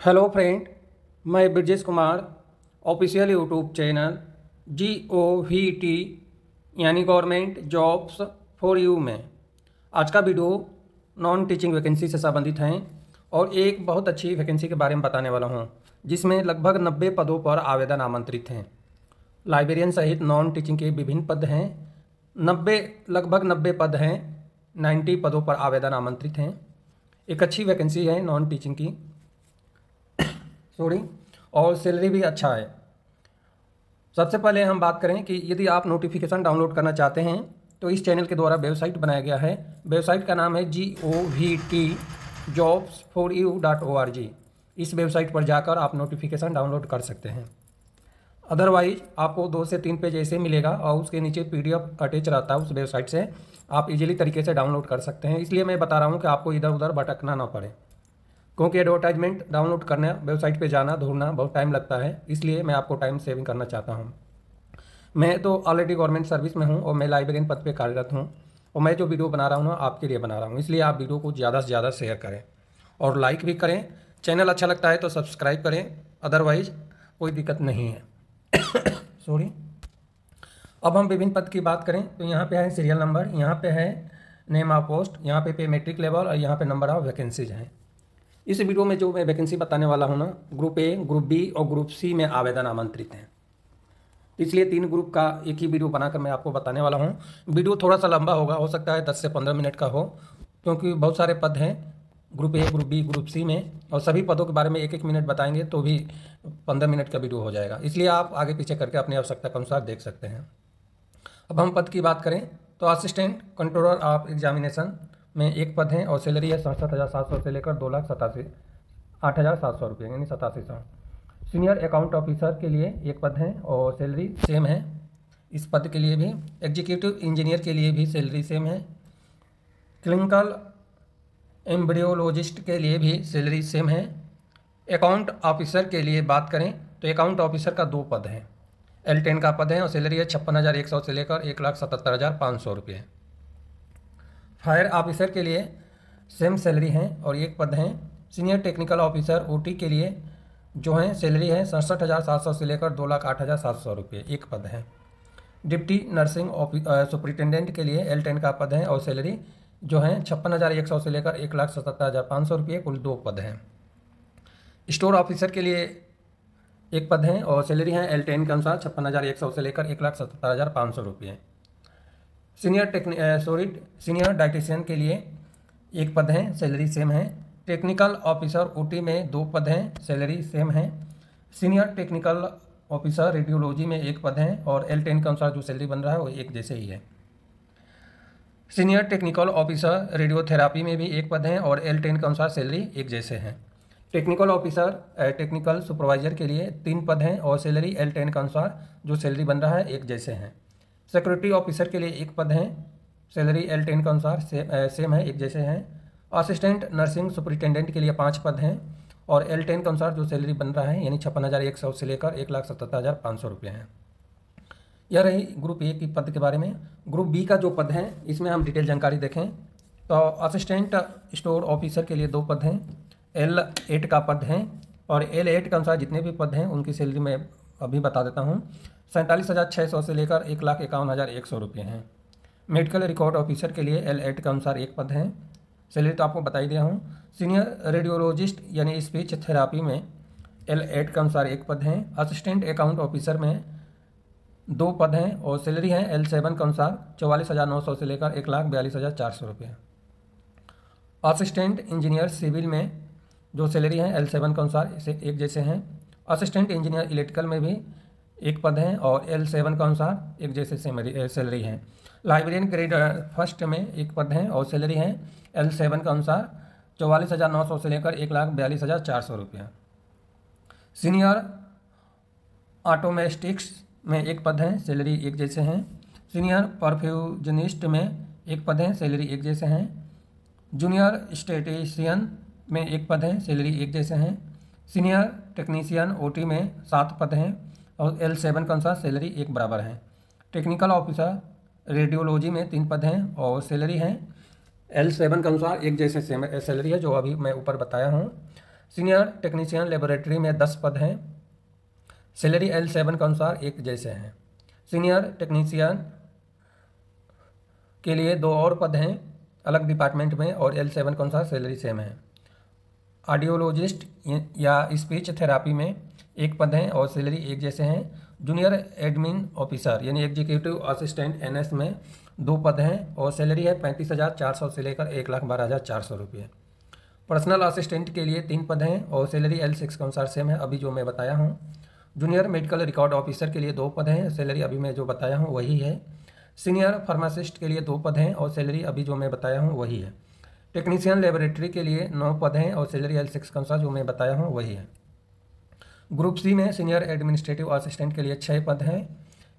Hello friend, मैं Brajesh Kumar official YouTube channel GOVT यानी government jobs for you में आज का वीडियो नॉन टीचिंग वैकेंसी से संबंधित है और एक बहुत अच्छी वैकेंसी के बारे में बताने वाला हूं, जिसमें लगभग 90 पदों पर आवेदन आमंत्रित हैं। लाइब्रेरियन सहित नॉन टीचिंग के विभिन्न पद हैं। लगभग 90 पद हैं। 90 पदों पर आवेदन आमंत्रित हैं। एक अच्छी वैकेंसी है नॉन टीचिंग की, सॉरी, और सैलरी भी अच्छा है। सबसे पहले हम बात करें कि यदि आप नोटिफिकेशन डाउनलोड करना चाहते हैं तो इस चैनल के द्वारा वेबसाइट बनाया गया है। वेबसाइट का नाम है govtjobsforyou.org। इस वेबसाइट पर जाकर आप नोटिफिकेशन डाउनलोड कर सकते हैं। अदरवाइज आपको 2 से 3 पेज ऐसे मिलेगा और उसके नीचे PDF अटैच रहता है। उस वेबसाइट से आप इजीली तरीके से डाउनलोड कर सकते हैं। इसलिए मैं बता रहा हूँ कि आपको इधर उधर भटकना ना पड़े, क्योंकि एडवर्टाइजमेंट डाउनलोड करना, वेबसाइट पे जाना, ढूंढना बहुत टाइम लगता है। इसलिए मैं आपको टाइम सेविंग करना चाहता हूँ। मैं तो ऑलरेडी गवर्नमेंट सर्विस में हूँ और मैं लाइब्रेरियन पद पे कार्यरत हूँ और मैं जो वीडियो बना रहा हूँ ना, आपके लिए बना रहा हूँ। इसलिए आप वीडियो को ज़्यादा से ज़्यादा शेयर करें और लाइक भी करें। चैनल अच्छा लगता है तो सब्सक्राइब करें, अदरवाइज कोई दिक्कत नहीं है। सॉरी। अब हम विभिन्न पद की बात करें तो यहाँ पे है सीरियल नंबर, यहाँ पे है नेम ऑफ पोस्ट, यहाँ पे मेट्रिक लेवल और यहाँ पे नंबर ऑफ वैकेंसीज हैं। इस वीडियो में जो मैं वैकेंसी बताने वाला हूँ ना, ग्रुप ए, ग्रुप बी और ग्रुप सी में आवेदन आमंत्रित हैं। इसलिए 3 ग्रुप का एक ही वीडियो बनाकर मैं आपको बताने वाला हूँ। वीडियो थोड़ा सा लंबा होगा, हो सकता है 10 से 15 मिनट का हो, क्योंकि बहुत सारे पद हैं group A, group B, group C में, और सभी पदों के बारे में 1-1 मिनट बताएंगे तो भी 15 मिनट का वीडियो हो जाएगा। इसलिए आप आगे पीछे करके अपनी आवश्यकता के अनुसार देख सकते हैं। अब हम पद की बात करें तो असिस्टेंट कंट्रोलर ऑफ एग्जामिनेशन में एक पद है और सैलरी है 67,700 से लेकर 2,87,8,700 रुपये, यानी 87,000। सीनियर अकाउंट ऑफिसर के लिए एक पद है और सैलरी सेम है। इस पद के लिए भी एग्जीक्यूटिव इंजीनियर के लिए भी सैलरी सेम है। क्लिनिकल एम्ब्रियोलॉजिस्ट के लिए भी सैलरी सेम है। अकाउंट ऑफिसर के लिए बात करें तो अकाउंट ऑफिसर का 2 पद हैं। L10 का पद है और सैलरी है 56,100 से लेकर 1,77,500 रुपये। फायर ऑफिसर के लिए सेम सैलरी है और एक पद है। सीनियर टेक्निकल ऑफिसर OT के लिए जो है सैलरी है 67,700 से लेकर 2,08,700 रुपये, एक पद है। डिप्टी नर्सिंग सुपरिटेंडेंट के लिए L10 का पद है और सैलरी जो है 56,100 से लेकर 1,77,500 रुपये, कुल 2 पद हैं। स्टोर ऑफिसर के लिए एक पद है और सैलरी है L10 के अनुसार 56,100 से लेकर 1,77,500 रुपये। सीनियर डाइटिशियन के लिए एक पद है, सैलरी सेम है। टेक्निकल ऑफिसर OT में 2 पद हैं, सैलरी सेम है। सीनियर टेक्निकल ऑफिसर रेडियोलॉजी में एक पद है और L10 के अनुसार जो सैलरी बन रहा है वो एक जैसे ही है। सीनियर टेक्निकल ऑफिसर रेडियोथेरापी में भी एक पद है और L10 के अनुसार सैलरी एक जैसे हैं। टेक्निकल ऑफिसर टेक्निकल सुपरवाइजर के लिए 3 पद हैं और सैलरी L10 के अनुसार जो सैलरी बन रहा है एक जैसे हैं। सिक्योरिटी ऑफिसर के लिए एक पद है, सैलरी L10 के अनुसार सेम है, एक जैसे हैं। असिस्टेंट नर्सिंग सुपरिटेंडेंट के लिए 5 पद हैं और L10 के अनुसार जो सैलरी बन रहा है यानी 56,100 से लेकर 1,77,500 रुपये हैं। यह रही ग्रुप ए की पद के बारे में। ग्रुप बी का जो पद है इसमें हम डिटेल जानकारी देखें तो असिस्टेंट स्टोर ऑफिसर के लिए 2 पद हैं, L8 का पद है और L8 के अनुसार जितने भी पद हैं उनकी सैलरी मैं अभी बता देता हूँ। 47,600 से लेकर 1,51,100 रुपये हैं। मेडिकल रिकॉर्ड ऑफिसर के लिए L8 के अनुसार एक पद है, सैलरी तो आपको बता ही दिया हूँ। सीनियर रेडियोलॉजिस्ट यानी स्पीच थेरापी में L8 के अनुसार एक पद है। असिस्टेंट अकाउंट ऑफिसर में 2 पद हैं और सैलरी है L7 के अनुसार 44,900 से लेकर 1,42,400 रुपये। असिस्टेंट इंजीनियर सिविल में जो सैलरी है L7 के अनुसार इसे एक जैसे हैं। असिस्टेंट इंजीनियर इलेक्ट्रिकल में भी एक पद है और L7 के अनुसार एक जैसे सैलरी है। लाइब्रेरियन ग्रेड फर्स्ट में एक पद है और सैलरी है L7 के अनुसार 44,900 से लेकर 1,42,400 रुपये। सीनियर ऑटोमेस्टिक्स में एक पद है, सैलरी एक जैसे हैं। सीनियर परफ्यूजनिस्ट में एक पद है, सैलरी एक जैसे हैं। जूनियर स्टेटिशियन में एक पद है, सैलरी एक जैसे हैं। सीनियर टेक्नीशियन OT में 7 पद हैं और L7 के अनुसार सैलरी एक बराबर है। टेक्निकल ऑफिसर रेडियोलॉजी में 3 पद हैं और सैलरी है L7 के अनुसार एक जैसे सैलरी है, जो अभी मैं ऊपर बताया हूँ। सीनियर टेक्नीशियन लेबोरेटरी में 10 पद हैं। सैलरी L7 के अनुसार एक जैसे हैं। सीनियर टेक्नीशियन के लिए 2 और पद हैं अलग डिपार्टमेंट में और L7 के अनुसार सैलरी सेम है। ऑडियोलॉजिस्ट या स्पीच थेरापी में 1 पद हैं और सैलरी एक जैसे हैं। जूनियर एडमिन ऑफिसर यानी एग्जीक्यूटिव असिस्टेंट NS में 2 पद हैं और सैलरी है 35,400 से लेकर 1,12,400 रुपये। पर्सनल असिस्टेंट के लिए 3 पद हैं और सैलरी L6 के अनुसार सेम है, अभी जो मैं बताया हूँ। जूनियर मेडिकल रिकॉर्ड ऑफिसर के लिए 2 पद हैं, सैलरी अभी मैं जो बताया हूँ वही है। सीनियर फार्मासिस्ट के लिए 2 पद हैं और सैलरी अभी जो मैं बताया हूँ वही है। टेक्नीशियन लेबोरेटरी के लिए 9 पद हैं और सैलरी L6 के अनुसार जो मैं बताया हूँ वही है। ग्रुप सी में सीनियर एडमिनिस्ट्रेटिव असिस्टेंट के लिए 6 पद हैं,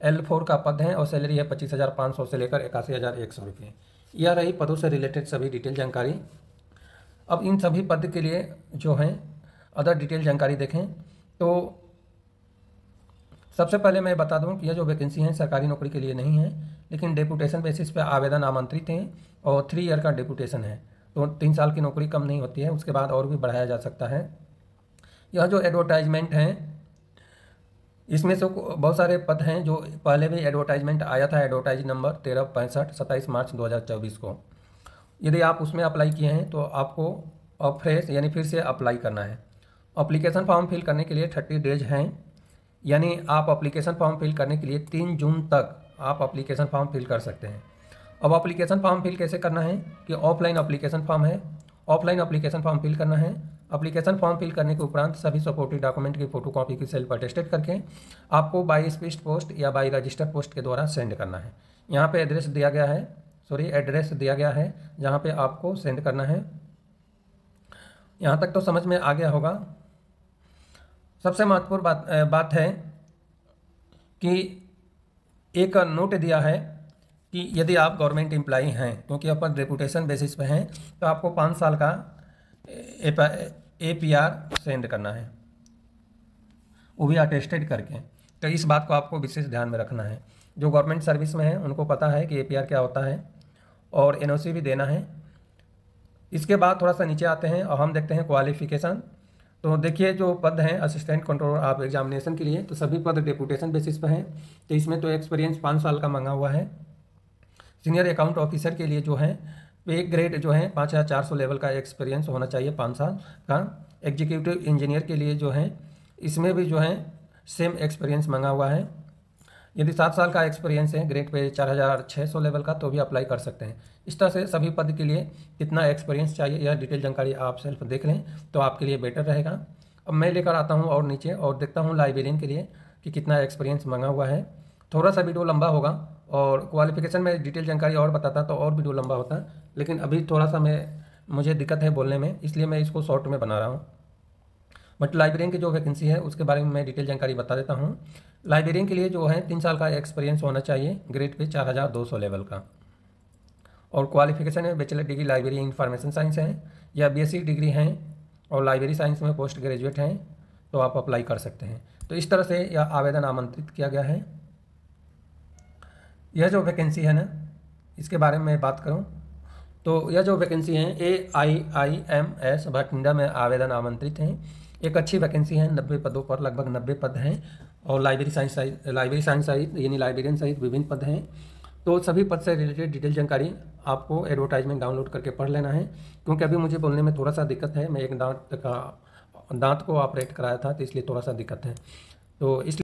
L4 का पद है और सैलरी है 25,500 से लेकर 81,100 रुपये। यह रही पदों से रिलेटेड सभी डिटेल जानकारी। अब इन सभी पद के लिए जो है अदर डिटेल जानकारी देखें तो सबसे पहले मैं बता दूं कि यह जो वैकेंसी है सरकारी नौकरी के लिए नहीं है, लेकिन डेपुटेशन बेसिस पे आवेदन आमंत्रित हैं और 3 ईयर का डेपुटेशन है, तो 3 साल की नौकरी कम नहीं होती है, उसके बाद और भी बढ़ाया जा सकता है। यह जो एडवर्टाइजमेंट है इसमें से बहुत सारे पद हैं जो पहले भी एडवर्टाइजमेंट आया था, एडवर्टाइज नंबर 1365 27 मार्च 2024 को। यदि आप उसमें अप्लाई किए हैं तो आपको फ्रेश यानी फिर से अप्लाई करना है। अप्लीकेशन फॉर्म फिल करने के लिए 30 डेज हैं, यानी आप अप्लीकेशन फॉर्म फिल करने के लिए 3 जून तक आप अप्लीकेशन फॉर्म फिल कर सकते हैं। अब अप्लीकेशन फॉर्म फिल कैसे करना है कि ऑफलाइन अप्लीकेशन फॉर्म है, ऑफलाइन अप्लीकेशन फॉर्म फिल करना है। एप्लीकेशन फॉर्म फिल करने के उपरांत सभी सपोर्टिव डॉक्यूमेंट की फोटोकॉपी की सेल्फ अटेस्टेड करके आपको बाई स्पीड पोस्ट या बाई रजिस्टर पोस्ट के द्वारा सेंड करना है। यहाँ पे एड्रेस दिया गया है जहाँ पे आपको सेंड करना है। यहाँ तक तो समझ में आ गया होगा। सबसे महत्वपूर्ण बात है कि एक नोट दिया है कि यदि आप गवर्नमेंट एम्प्लॉई हैं, क्योंकि अपन रेपुटेशन बेसिस पे हैं, तो आपको 5 साल का APR सेंड करना है, वो भी अटेस्टेड करके। तो इस बात को आपको विशेष ध्यान में रखना है। जो गवर्नमेंट सर्विस में है उनको पता है कि APR क्या होता है और NOC भी देना है। इसके बाद थोड़ा सा नीचे आते हैं और हम देखते हैं क्वालिफिकेशन। तो देखिए जो पद हैं असिस्टेंट कंट्रोलर ऑफ एग्जामिनेशन के लिए, तो सभी पद डेपुटेशन बेसिस पर हैं, तो इसमें तो एक्सपीरियंस 5 साल का मांगा हुआ है। सीनियर अकाउंट ऑफिसर के लिए जो है पे ग्रेड जो है 5,400 लेवल का एक्सपीरियंस होना चाहिए 5 साल का। एग्जीक्यूटिव इंजीनियर के लिए जो है इसमें भी जो है सेम एक्सपीरियंस मांगा हुआ है। यदि 7 साल का एक्सपीरियंस है ग्रेड पे 4,600 लेवल का तो भी अप्लाई कर सकते हैं। इस तरह से सभी पद के लिए कितना एक्सपीरियंस चाहिए यह डिटेल जानकारी आप सेल्फ देख लें तो आपके लिए बेटर रहेगा। अब मैं लेकर आता हूँ और नीचे और देखता हूँ लाइब्रेरियन के लिए कि कितना एक्सपीरियंस मांगा हुआ है। थोड़ा सा वीडियो लंबा होगा और क्वालिफिकेशन में डिटेल जानकारी और बताता तो और वीडियो लंबा होता, लेकिन अभी थोड़ा सा मुझे दिक्कत है बोलने में, इसलिए मैं इसको शॉर्ट में बना रहा हूँ। बट लाइब्रेरियन की जो वैकेंसी है उसके बारे में मैं डिटेल जानकारी बता देता हूँ। लाइब्रेरियन के लिए जो है 3 साल का एक्सपीरियंस होना चाहिए ग्रेड पे 4,200 लेवल का, और क्वालिफिकेशन है bachelor degree library information science है या BSc डिग्री हैं और लाइब्रेरी साइंस में पोस्ट ग्रेजुएट हैं तो आप अप्लाई कर सकते हैं। तो इस तरह से यह आवेदन आमंत्रित किया गया है। यह जो वैकेंसी है ना, इसके बारे में बात करूं तो यह जो वैकेंसी है AIIMS भटिंडा में आवेदन आमंत्रित हैं। एक अच्छी वैकेंसी है, 90 पदों पर लगभग 90 पद हैं और लाइब्रेरी साइंस सहित यानी लाइब्रेरियन सहित विभिन्न पद हैं। तो सभी पद से रिलेटेड डिटेल जानकारी आपको एडवर्टाइजमेंट डाउनलोड करके पढ़ लेना है, क्योंकि अभी मुझे बोलने में थोड़ा सा दिक्कत है। मैं एक दांत को ऑपरेट कराया था तो इसलिए थोड़ा सा दिक्कत है, तो इसलिए